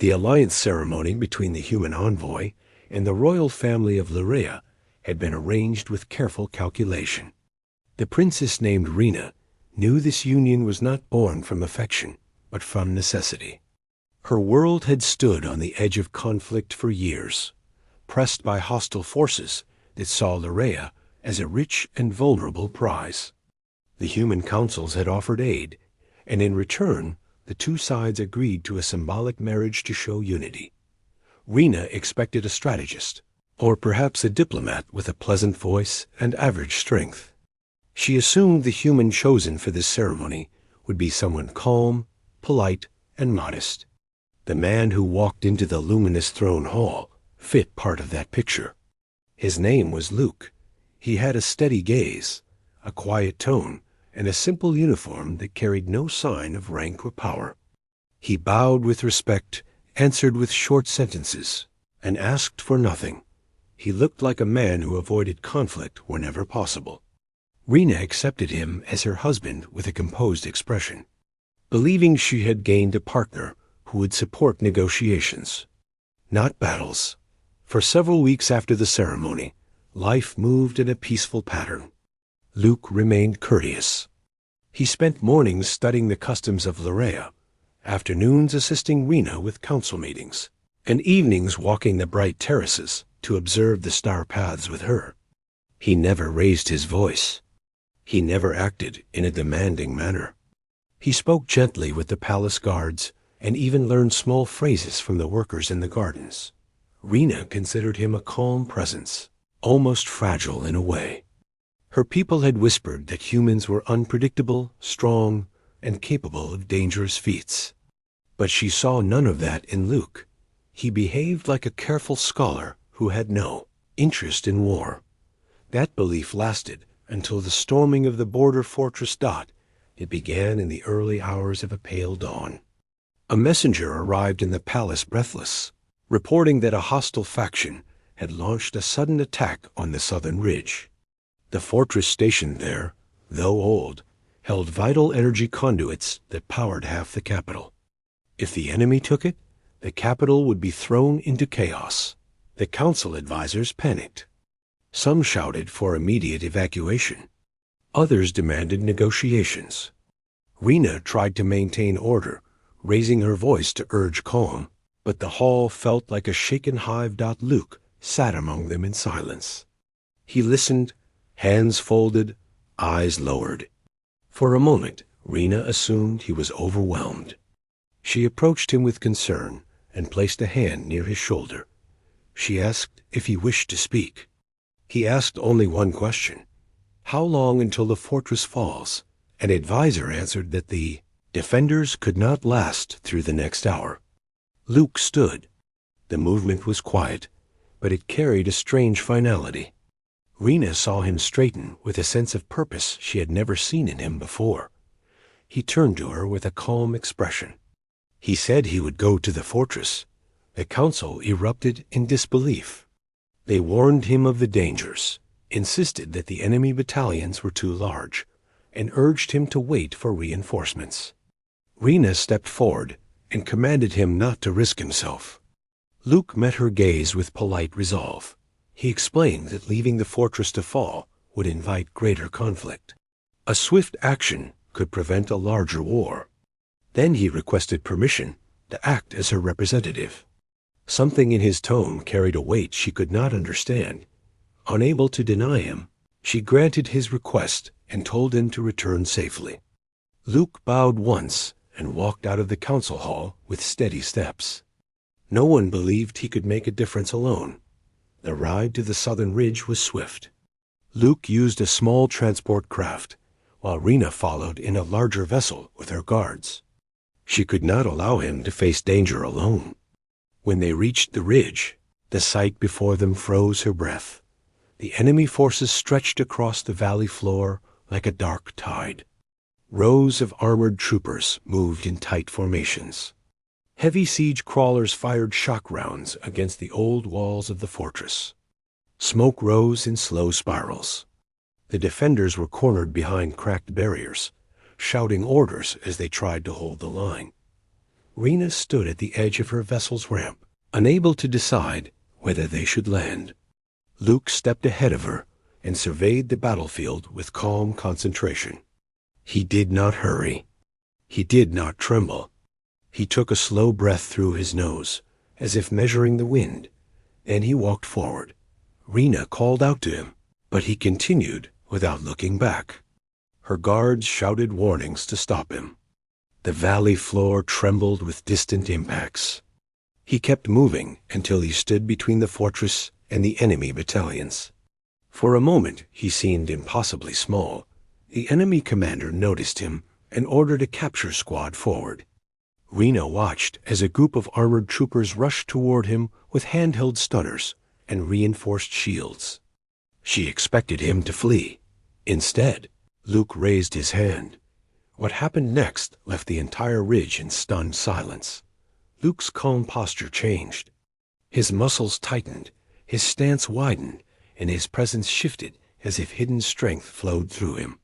The alliance ceremony between the human envoy and the royal family of Lurea had been arranged with careful calculation. The princess named Rena knew this union was not born from affection, but from necessity. Her world had stood on the edge of conflict for years, pressed by hostile forces that saw Lurea as a rich and vulnerable prize. The human councils had offered aid, and in return, the two sides agreed to a symbolic marriage to show unity. Rena expected a strategist, or perhaps a diplomat with a pleasant voice and average strength. She assumed the human chosen for this ceremony would be someone calm, polite, and modest. The man who walked into the luminous throne hall fit part of that picture. His name was Luke. He had a steady gaze, a quiet tone, and a simple uniform that carried no sign of rank or power. He bowed with respect, answered with short sentences, and asked for nothing. He looked like a man who avoided conflict whenever possible. Rena accepted him as her husband with a composed expression, believing she had gained a partner who would support negotiations, not battles. For several weeks after the ceremony, life moved in a peaceful pattern. Luke remained courteous. He spent mornings studying the customs of Lurea, afternoons assisting Rena with council meetings, and evenings walking the bright terraces to observe the star paths with her. He never raised his voice. He never acted in a demanding manner. He spoke gently with the palace guards and even learned small phrases from the workers in the gardens. Rena considered him a calm presence, almost fragile in a way. Her people had whispered that humans were unpredictable, strong, and capable of dangerous feats. But she saw none of that in Luke. He behaved like a careful scholar who had no interest in war. That belief lasted until the storming of the border fortress Dot. It began in the early hours of a pale dawn. A messenger arrived in the palace breathless, reporting that a hostile faction had launched a sudden attack on the southern ridge. The fortress stationed there, though old, held vital energy conduits that powered half the capital. If the enemy took it, the capital would be thrown into chaos. The council advisors panicked. Some shouted for immediate evacuation. Others demanded negotiations. Rena tried to maintain order, raising her voice to urge calm, but the hall felt like a shaken hive. Luke sat among them in silence. He listened, hands folded, eyes lowered. For a moment, Rena assumed he was overwhelmed. She approached him with concern and placed a hand near his shoulder. She asked if he wished to speak. He asked only one question: how long until the fortress falls? An advisor answered that the defenders could not last through the next hour. Luke stood. The movement was quiet, but it carried a strange finality. Rena saw him straighten with a sense of purpose she had never seen in him before. He turned to her with a calm expression. He said he would go to the fortress. The council erupted in disbelief. They warned him of the dangers, insisted that the enemy battalions were too large, and urged him to wait for reinforcements. Rena stepped forward and commanded him not to risk himself. Luke met her gaze with polite resolve. He explained that leaving the fortress to fall would invite greater conflict. A swift action could prevent a larger war. Then he requested permission to act as her representative. Something in his tone carried a weight she could not understand. Unable to deny him, she granted his request and told him to return safely. Luke bowed once and walked out of the council hall with steady steps. No one believed he could make a difference alone. The ride to the southern ridge was swift. Luke used a small transport craft, while Rena followed in a larger vessel with her guards. She could not allow him to face danger alone. When they reached the ridge, the sight before them froze her breath. The enemy forces stretched across the valley floor like a dark tide. Rows of armored troopers moved in tight formations. Heavy siege crawlers fired shock rounds against the old walls of the fortress. Smoke rose in slow spirals. The defenders were cornered behind cracked barriers, shouting orders as they tried to hold the line. Rena stood at the edge of her vessel's ramp, unable to decide whether they should land. Luke stepped ahead of her and surveyed the battlefield with calm concentration. He did not hurry. He did not tremble. He took a slow breath through his nose, as if measuring the wind. Then he walked forward. Rena called out to him, but he continued without looking back. Her guards shouted warnings to stop him. The valley floor trembled with distant impacts. He kept moving until he stood between the fortress and the enemy battalions. For a moment he seemed impossibly small. The enemy commander noticed him and ordered a capture squad forward. Rena watched as a group of armored troopers rushed toward him with handheld stunners and reinforced shields. She expected him to flee. Instead, Luke raised his hand. What happened next left the entire ridge in stunned silence. Luke's calm posture changed. His muscles tightened, his stance widened, and his presence shifted as if hidden strength flowed through him.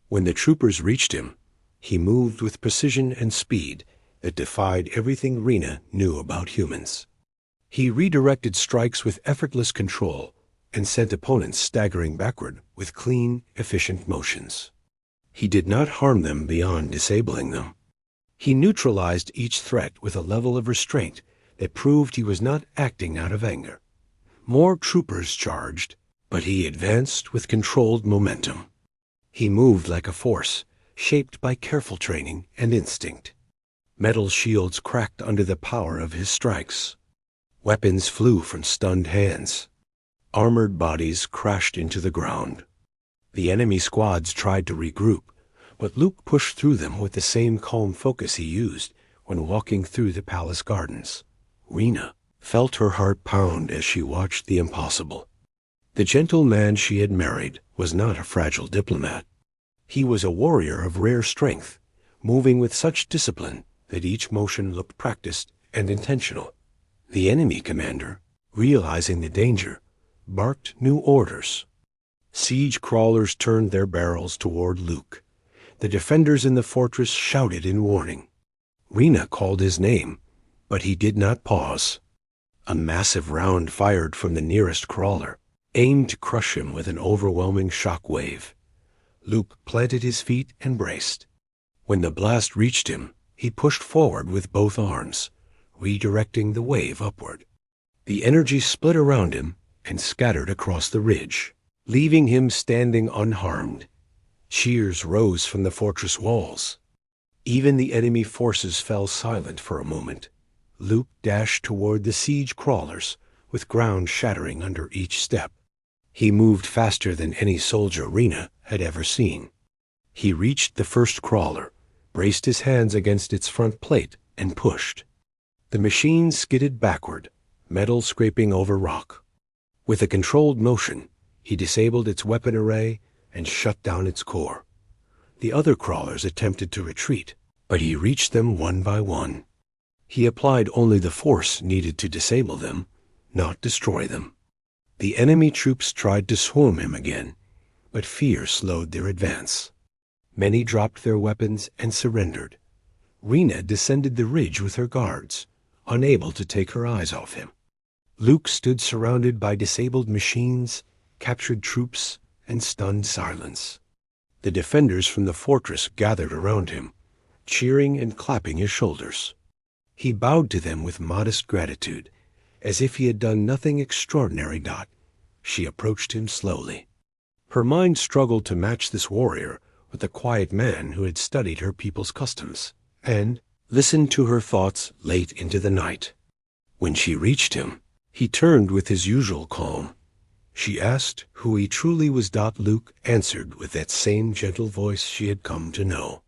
When the troopers reached him, he moved with precision and speed that defied everything Rena knew about humans. He redirected strikes with effortless control and sent opponents staggering backward with clean, efficient motions. He did not harm them beyond disabling them. He neutralized each threat with a level of restraint that proved he was not acting out of anger. More troopers charged, but he advanced with controlled momentum. He moved like a force, shaped by careful training and instinct. Metal shields cracked under the power of his strikes. Weapons flew from stunned hands. Armored bodies crashed into the ground. The enemy squads tried to regroup, but Luke pushed through them with the same calm focus he used when walking through the palace gardens. Rena felt her heart pound as she watched the impossible. The gentle man she had married was not a fragile diplomat. He was a warrior of rare strength, moving with such discipline that each motion looked practiced and intentional. The enemy commander, realizing the danger, barked new orders. Siege crawlers turned their barrels toward Luke. The defenders in the fortress shouted in warning. Rena called his name, but he did not pause. A massive round fired from the nearest crawler, aimed to crush him with an overwhelming shock wave. Luke planted his feet and braced. When the blast reached him, he pushed forward with both arms, redirecting the wave upward. The energy split around him and scattered across the ridge, leaving him standing unharmed. Cheers rose from the fortress walls. Even the enemy forces fell silent for a moment. Luke dashed toward the siege crawlers, with ground shattering under each step. He moved faster than any soldier Rena had ever seen. He reached the first crawler, braced his hands against its front plate, and pushed. The machine skidded backward, metal scraping over rock. With a controlled motion, he disabled its weapon array and shut down its core. The other crawlers attempted to retreat, but he reached them one by one. He applied only the force needed to disable them, not destroy them. The enemy troops tried to swarm him again, but fear slowed their advance. Many dropped their weapons and surrendered. Rena descended the ridge with her guards, unable to take her eyes off him. Luke stood surrounded by disabled machines, captured troops, and stunned silence. The defenders from the fortress gathered around him, cheering and clapping his shoulders. He bowed to them with modest gratitude, as if he had done nothing extraordinary. She approached him slowly. Her mind struggled to match this warrior with the quiet man who had studied her people's customs, and listened to her thoughts late into the night. When she reached him, he turned with his usual calm. She asked who he truly was. Luke answered with that same gentle voice she had come to know.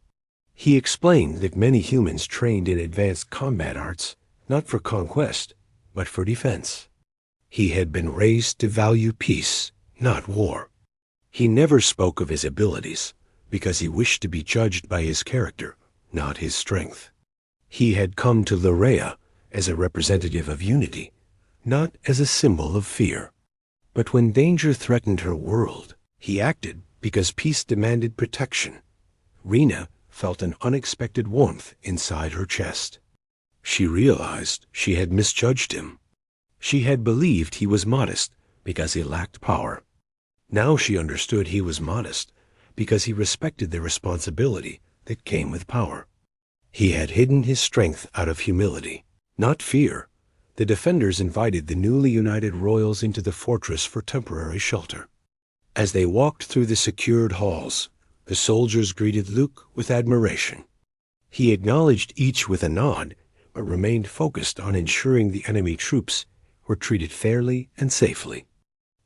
He explained that many humans trained in advanced combat arts, not for conquest, but for defense. He had been raised to value peace, not war. He never spoke of his abilities, because he wished to be judged by his character, not his strength. He had come to Lurea as a representative of unity, not as a symbol of fear. But when danger threatened her world, he acted because peace demanded protection. Rena felt an unexpected warmth inside her chest. She realized she had misjudged him. She had believed he was modest because he lacked power. Now she understood he was modest because he respected the responsibility that came with power. He had hidden his strength out of humility, not fear. The defenders invited the newly united royals into the fortress for temporary shelter. As they walked through the secured halls, the soldiers greeted Luke with admiration. He acknowledged each with a nod, but remained focused on ensuring the enemy troops were treated fairly and safely.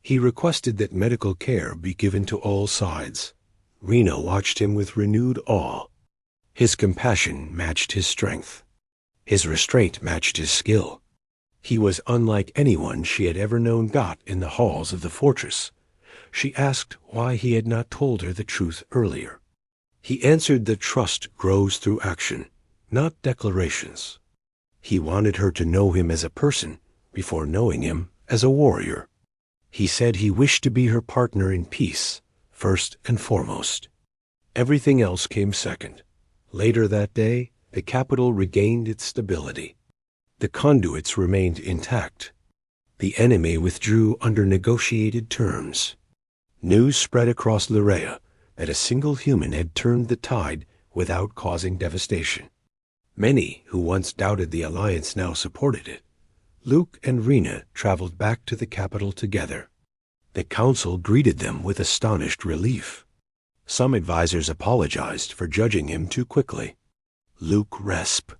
He requested that medical care be given to all sides. Rena watched him with renewed awe. His compassion matched his strength. His restraint matched his skill. He was unlike anyone she had ever known got in the halls of the fortress. She asked why he had not told her the truth earlier. He answered that trust grows through action, not declarations. He wanted her to know him as a person before knowing him as a warrior. He said he wished to be her partner in peace, first and foremost. Everything else came second. Later that day, the capital regained its stability. The conduits remained intact. The enemy withdrew under negotiated terms. News spread across Lurea that a single human had turned the tide without causing devastation. Many who once doubted the alliance now supported it. Luke and Rena traveled back to the capital together. The council greeted them with astonished relief. Some advisors apologized for judging him too quickly. Luke Resp